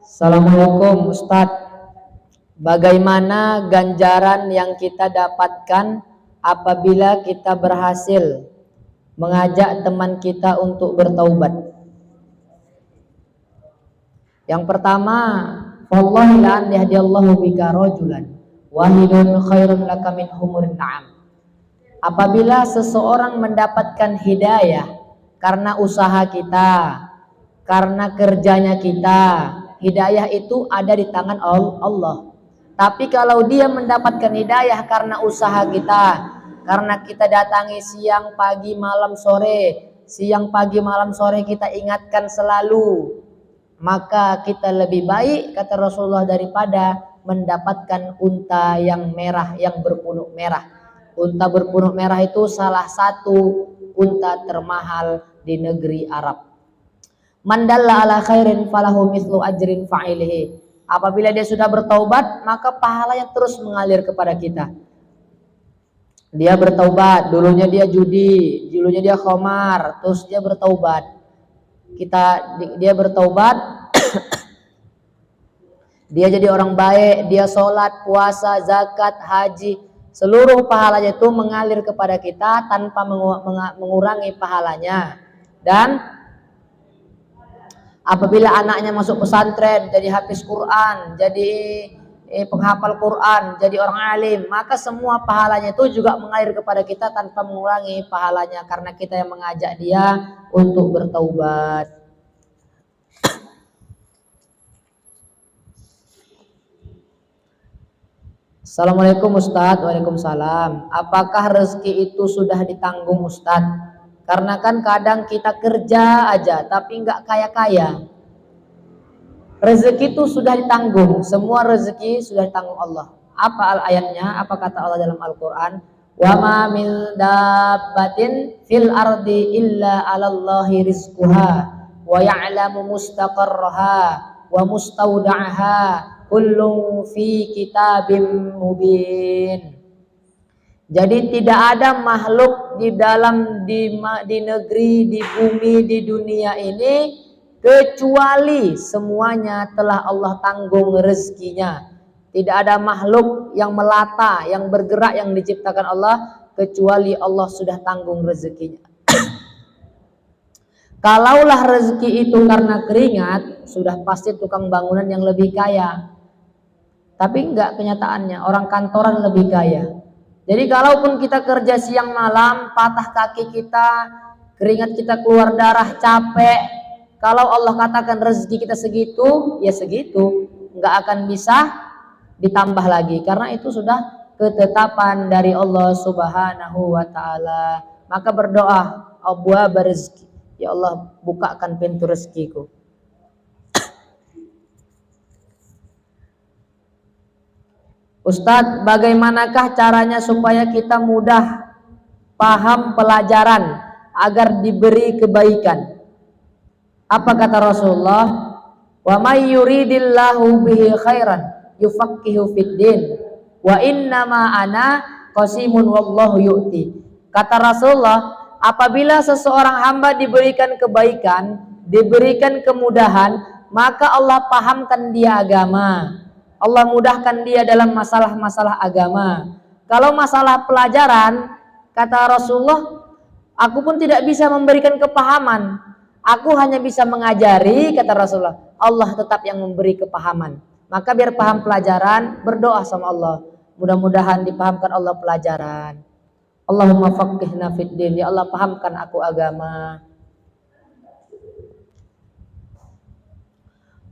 Assalamualaikum Ustadz. Bagaimana ganjaran yang kita dapatkan apabila kita berhasil mengajak teman kita untuk bertaubat? Yang pertama, wallahi la an yahdiyallahu bika rajulan wahidun khairun laka min humurin na'am. Apabila seseorang mendapatkan hidayah karena usaha kita, karena kerjanya kita, hidayah itu ada di tangan Allah. Tapi kalau dia mendapatkan hidayah karena usaha kita, karena kita datangi siang, pagi, malam, sore, siang, pagi, malam, sore kita ingatkan selalu, maka kita lebih baik, kata Rasulullah, daripada mendapatkan unta yang merah, yang berpunuk merah. Unta berpunuk merah itu salah satu unta termahal di negeri Arab. Mandalla ala khairin falahu mislu ajrin fa'ilihi. Apabila dia sudah bertaubat, maka pahalanya terus mengalir kepada kita. Dia bertaubat, dulunya dia judi, dulunya dia khamar, terus dia bertaubat. Dia bertaubat, dia jadi orang baik, dia sholat, puasa, zakat, haji, seluruh pahalanya itu mengalir kepada kita tanpa mengurangi pahalanya. Dan apabila anaknya masuk pesantren, jadi hafiz Quran, jadi penghafal Quran, jadi orang alim, maka semua pahalanya itu juga mengalir kepada kita tanpa mengurangi pahalanya, karena kita yang mengajak dia untuk bertaubat. Assalamualaikum Ustadz. Waalaikumsalam. Apakah rezeki itu sudah ditanggung Ustadz? Karena kan kadang kita kerja aja tapi nggak kaya-kaya. Rezeki itu sudah ditanggung. Semua rezeki sudah ditanggung Allah. Apa ayatnya? Apa kata Allah dalam Al-Quran? Wa ma min dabbatin fil ardi illa 'alallahi rizquha wa ya'lamu mustaqarraha wa mustaudaha kullun fi kitabim mubin. Jadi tidak ada makhluk di negeri, di bumi, di dunia ini kecuali semuanya telah Allah tanggung rezekinya. Tidak ada makhluk yang melata, yang bergerak, yang diciptakan Allah kecuali Allah sudah tanggung rezekinya. Kalaulah rezeki itu karena keringat, sudah pasti tukang bangunan yang lebih kaya. Tapi enggak, kenyataannya orang kantoran lebih kaya. Jadi kalaupun kita kerja siang malam, patah kaki kita, keringat kita keluar darah, capek, kalau Allah katakan rezeki kita segitu, ya segitu, enggak akan bisa ditambah lagi, karena itu sudah ketetapan dari Allah Subhanahu wa ta'ala. Maka berdoa, abwaab rezeki, ya Allah bukakan pintu rezekiku. Ustadz, bagaimanakah caranya supaya kita mudah paham pelajaran agar diberi kebaikan? Apa kata Rasulullah? Wa may yuridillahu bihi khairan yufaqihu fid din. Wa innama ana qasimun wallahu yu'ti. Kata Rasulullah, apabila seseorang hamba diberikan kebaikan, diberikan kemudahan, maka Allah pahamkan dia agama. Allah mudahkan dia dalam masalah-masalah agama. Kalau masalah pelajaran, kata Rasulullah, aku pun tidak bisa memberikan kepahaman. Aku hanya bisa mengajari, kata Rasulullah. Allah tetap yang memberi kepahaman. Maka biar paham pelajaran, berdoa sama Allah. Mudah-mudahan dipahamkan Allah pelajaran. Allahumma faqihna fid din. Ya Allah, pahamkan aku agama.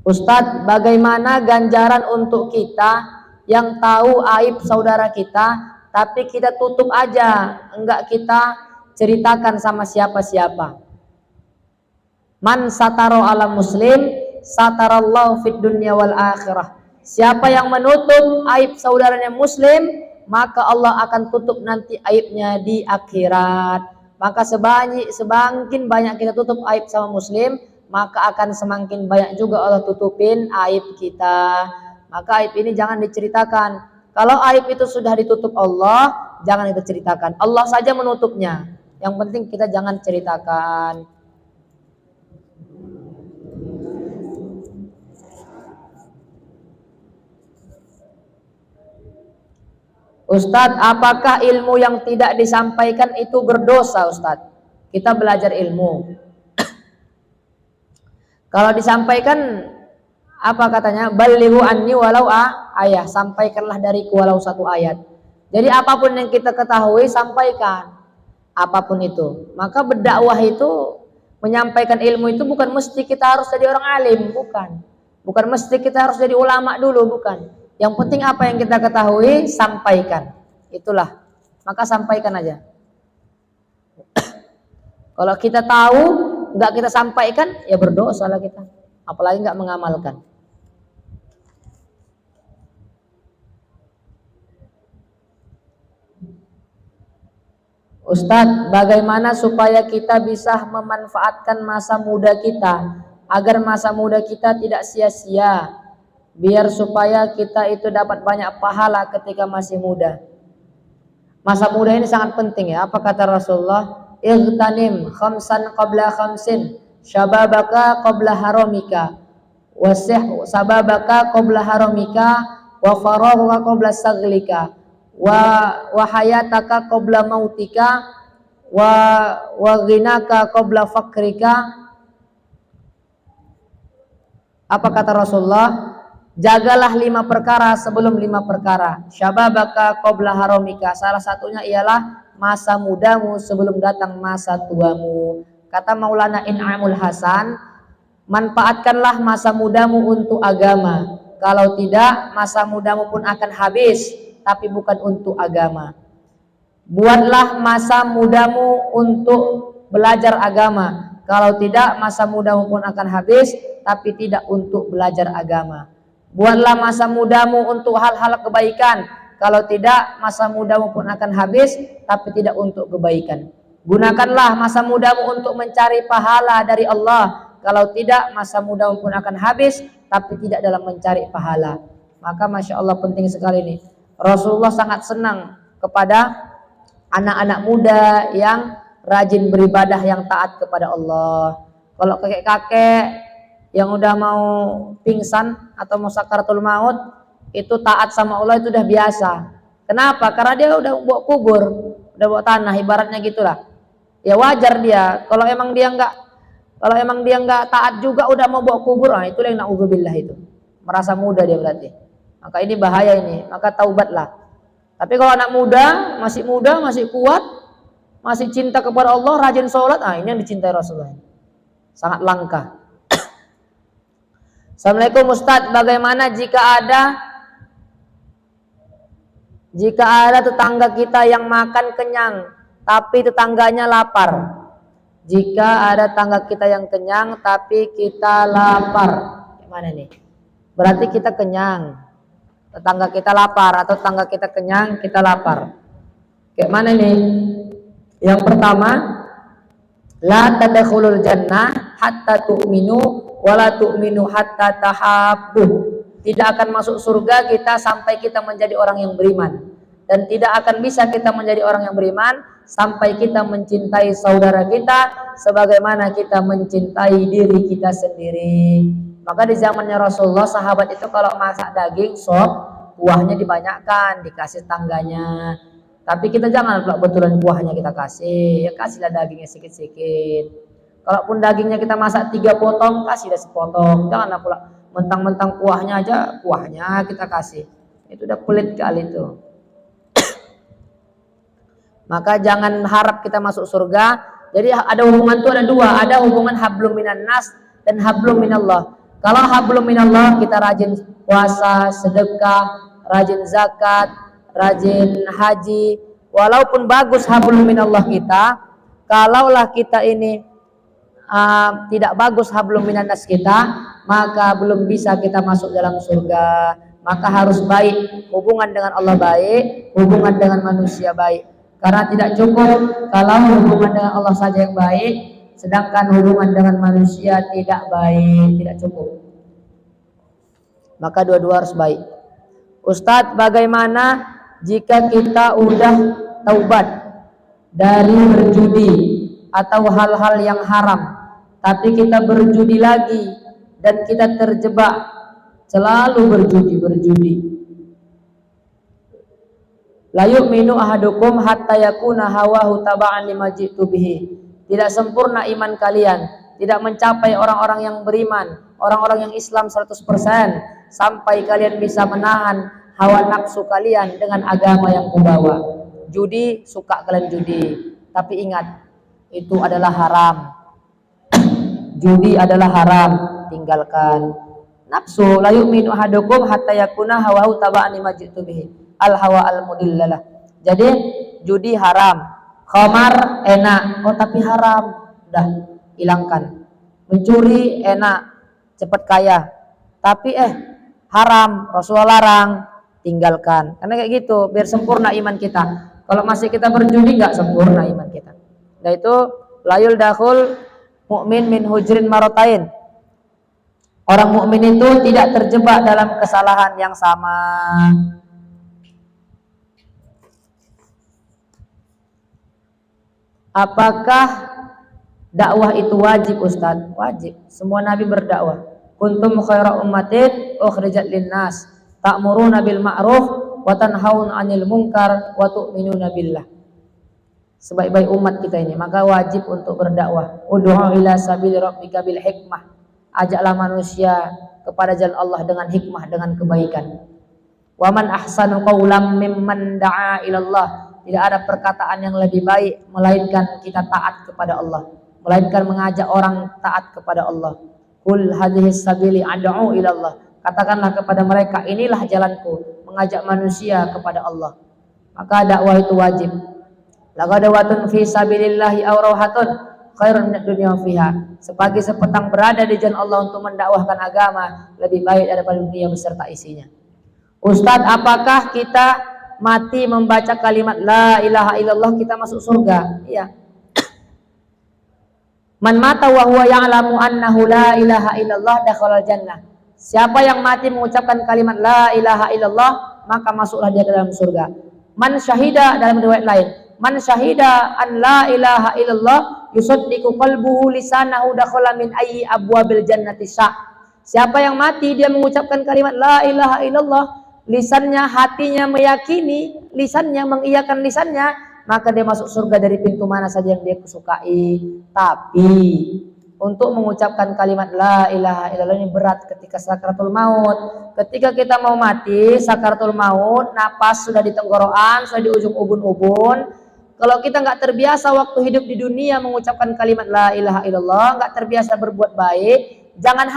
Ustadz, bagaimana ganjaran untuk kita yang tahu aib saudara kita, tapi kita tutup aja, enggak kita ceritakan sama siapa-siapa. Man sataro ala muslim, satarallahu fid dunya wal akhirah. Siapa yang menutup aib saudaranya muslim, maka Allah akan tutup nanti aibnya di akhirat. Maka semakin banyak kita tutup aib sama muslim, maka akan semakin banyak juga Allah tutupin aib kita. Maka aib ini jangan diceritakan. Kalau aib itu sudah ditutup Allah, jangan kita ceritakan. Allah saja menutupnya. Yang penting kita jangan ceritakan. Ustadz, apakah ilmu yang tidak disampaikan itu berdosa, Ustadz? Kita belajar ilmu. Kalau disampaikan, apa katanya? Balighu anni walau ayah, sampaikanlah dariku walau satu ayat. Jadi apapun yang kita ketahui, sampaikan. Apapun itu. Maka berdakwah itu, menyampaikan ilmu itu bukan mesti kita harus jadi orang alim, bukan. Bukan mesti kita harus jadi ulama dulu, bukan. Yang penting apa yang kita ketahui, sampaikan. Itulah. Maka sampaikan aja. Kalau kita tahu, nggak kita sampaikan, ya berdosa lah kita. Apalagi nggak mengamalkan. Ustadz, bagaimana supaya kita bisa memanfaatkan masa muda kita agar masa muda kita tidak sia-sia, biar supaya kita itu dapat banyak pahala ketika masih muda. Masa muda ini sangat penting ya. Apa kata Rasulullah? Ightanim khamsan qabla khamsin, syababaka qabla haramika, wasih sababaka qabla haramika, wa farahuka qabla saglika, wa hayataka qabla mautika, wa ghinaka qabla fakrika. Apa kata Rasulullah? Jagalah 5 perkara sebelum 5 perkara. Syababaka qabla haramika. Salah satunya ialah masa mudamu sebelum datang masa tuamu. Kata Maulana In'amul Hasan, manfaatkanlah masa mudamu untuk agama. Kalau tidak, masa mudamu pun akan habis, tapi bukan untuk agama. Buatlah masa mudamu untuk belajar agama. Kalau tidak, masa mudamu pun akan habis, tapi tidak untuk belajar agama. Buatlah masa mudamu untuk hal-hal kebaikan. Kalau tidak, masa mudamu pun akan habis, tapi tidak untuk kebaikan. Gunakanlah masa mudamu untuk mencari pahala dari Allah. Kalau tidak, masa mudamu pun akan habis, tapi tidak dalam mencari pahala. Maka Masya Allah penting sekali ini. Rasulullah sangat senang kepada anak-anak muda yang rajin beribadah, yang taat kepada Allah. Kalau kakek-kakek yang udah mau pingsan atau mau sakaratul maut, itu taat sama Allah itu udah biasa. Kenapa? Karena dia udah buat kubur, udah buat tanah, ibaratnya gitulah. Ya wajar dia. Kalau emang dia nggak taat juga udah mau bawa kubur, nah itulah yang na'udzubillah itu. Merasa muda dia berarti. Maka ini bahaya ini. Maka taubatlah. Tapi kalau anak muda, masih kuat, masih cinta kepada Allah, rajin sholat, ini yang dicintai Rasulullah. Sangat langka. Assalamualaikum Ustadz, bagaimana jika ada tetangga kita yang makan kenyang, tapi tetangganya lapar? Jika ada tetangga kita yang kenyang, tapi kita lapar, gimana nih? Berarti kita kenyang, tetangga kita lapar, atau tetangga kita kenyang, kita lapar. Kayak mana nih? Yang pertama, la tadkhulul jannah hatta tu'minu wala tu'minu hatta tahabbu. Tidak akan masuk surga kita sampai kita menjadi orang yang beriman, dan tidak akan bisa kita menjadi orang yang beriman sampai kita mencintai saudara kita sebagaimana kita mencintai diri kita sendiri. Maka di zamannya Rasulullah, sahabat itu kalau masak daging sop, kuahnya dibanyakkan, dikasih tangganya. Tapi kita jangan betulan kuahnya kita kasih, ya kasihlah dagingnya sedikit-sedikit. Kalaupun dagingnya kita masak 3 potong, kasih dah sepotong. Janganlah pula mentang-mentang kuahnya kita kasih. Itu udah pelit kali itu. Maka jangan harap kita masuk surga. Jadi ada hubungan itu ada 2. Ada hubungan hablum minan nas dan hablum minallah. Kalau hablum minallah, kita rajin puasa, sedekah, rajin zakat, rajin haji. Walaupun bagus hablum minallah kita, kalaulah kita ini tidak bagus hablum minan nas kita, maka belum bisa kita masuk dalam surga. Maka harus baik, hubungan dengan Allah baik, hubungan dengan manusia baik. Karena tidak cukup kalau hubungan dengan Allah saja yang baik, sedangkan hubungan dengan manusia tidak baik, tidak cukup. Maka dua-dua harus baik. Ustadz, bagaimana jika kita udah taubat dari berjudi atau hal-hal yang haram, tapi kita berjudi lagi dan kita terjebak selalu berjudi? La yu'minu ahadukum hatta yakuna hawahu taba'an lima ji'tu bihi. Tidak sempurna iman kalian, tidak mencapai orang-orang yang beriman, orang-orang yang Islam 100% sampai kalian bisa menahan hawa nafsu kalian dengan agama yang kubawa. Judi, suka kalian judi, tapi ingat itu adalah haram. Judi adalah haram, tinggalkan. Nafsu, la yu'minu ahadukum hatta yakuna hawahu taba'an lima ji'tu bihi. Al hawa al mudillalah. Jadi judi haram. Khamar enak, oh tapi haram, udah hilangkan. Mencuri enak, cepat kaya, tapi haram, Rasulullah larang, tinggalkan. Karena kayak gitu, biar sempurna iman kita. Kalau masih kita berjudi nggak sempurna iman kita. Nah itu layul dakhul mu'min min hujrin marotain. Orang mukmin itu tidak terjebak dalam kesalahan yang sama. Apakah dakwah itu wajib, Ustaz? Wajib. Semua nabi berdakwah. Kuntum khaira ummatin ukhrijat linnas ta'muruna bil ma'ruf wa tanhauna 'anil munkar wa tu'minuna billah. Sebaik-baik umat kita ini, maka wajib untuk berdakwah. Ud'u ila sabili rabbika bil hikmah. Ajaklah manusia kepada jalan Allah dengan hikmah, dengan kebaikan. Wa man ahsanu qawlan mimman da'a ila Allah. Tidak ada perkataan yang lebih baik melainkan kita taat kepada Allah, melainkan mengajak orang taat kepada Allah. Qul hadhihi sabili ad'u ila Allah. Katakanlah kepada mereka, inilah jalanku, mengajak manusia kepada Allah. Maka dakwah itu wajib. Lagadawatun fi sabilillahi aw rawhatun khairun minad dunya fiha. Sepagi sepetang berada di jalan Allah untuk mendakwahkan agama lebih baik daripada dunia beserta isinya. Ustadz, apakah kita mati membaca kalimat la ilaha illallah kita masuk surga? Iya. Man mata wa huwa ya'lamu annahu la ilaha illallah dakhalal jannah. Siapa yang mati mengucapkan kalimat la ilaha illallah, maka masuklah dia ke dalam surga. Man syahida, dalam riwayat lain, man syahida an la ilaha illallah yusaddiqu qalbuhu lisanahu dakhala min ayyi abwabil jannati sya'. Siapa yang mati dia mengucapkan kalimat la ilaha illallah, lisannya, hatinya meyakini, lisannya mengiyakan lisannya, maka dia masuk surga dari pintu mana saja yang dia sukai. Tapi untuk mengucapkan kalimat la ilaha illallah ini berat ketika sakaratul maut. Ketika kita mau mati, sakaratul maut, napas sudah di tenggorokan, sudah di ujung ubun-ubun. Kalau kita nggak terbiasa waktu hidup di dunia mengucapkan kalimat la ilaha illallah, nggak terbiasa berbuat baik, jangan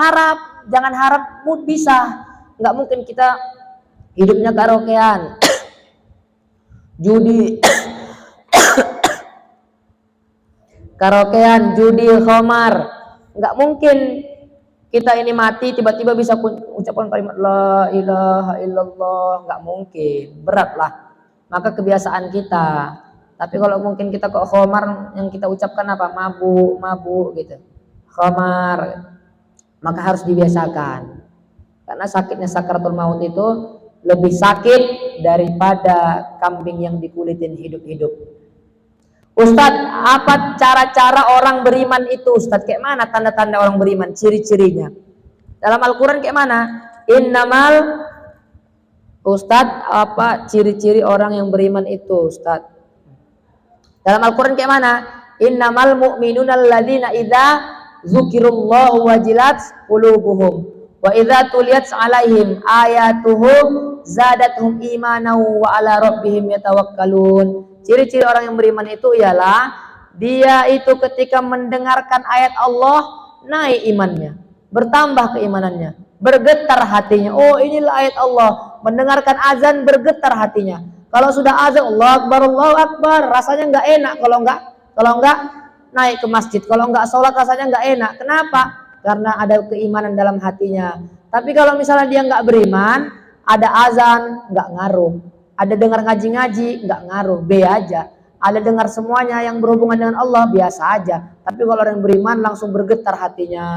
harap mood bisa. Nggak mungkin kita hidupnya karaokean, judi, karaokean, judi, khamar. Nggak mungkin kita ini mati tiba-tiba bisa ucapkan kalimat la ilaha illallah, nggak mungkin, berat lah. Maka kebiasaan kita. Tapi kalau mungkin kita kok khamar, yang kita ucapkan apa? Mabuk gitu, khamar, maka harus dibiasakan. Karena sakitnya sakaratul maut itu lebih sakit daripada kambing yang dikulitin hidup-hidup. Ustadz, apa cara-cara orang beriman itu? Ustadz, kayak mana tanda-tanda orang beriman, ciri-cirinya? Dalam Al-Quran kayak mana? Innamal, Ustadz, apa ciri-ciri orang yang beriman itu, Ustadz? Dalam Al-Quran kayak mana? Innamal mu'minuna alladzina idza dzukirallahu wajilat qulubuhum wa idza tuliyat 'alaihim ayatuhu zadatuhum imanan wa 'ala rabbihim yatawakkalun. Ciri-ciri orang yang beriman itu ialah dia itu ketika mendengarkan ayat Allah naik imannya, bertambah keimanannya, bergetar hatinya. Oh, inilah ayat Allah. Mendengarkan azan bergetar hatinya. Kalau sudah azan Allahu Akbar, rasanya nggak enak kalau nggak naik ke masjid, kalau nggak sholat rasanya nggak enak. Kenapa? Karena ada keimanan dalam hatinya. Tapi kalau misalnya dia nggak beriman, ada azan nggak ngaruh, ada dengar ngaji-ngaji nggak ngaruh, B aja. Ada dengar semuanya yang berhubungan dengan Allah biasa aja. Tapi kalau orang beriman langsung bergetar hatinya.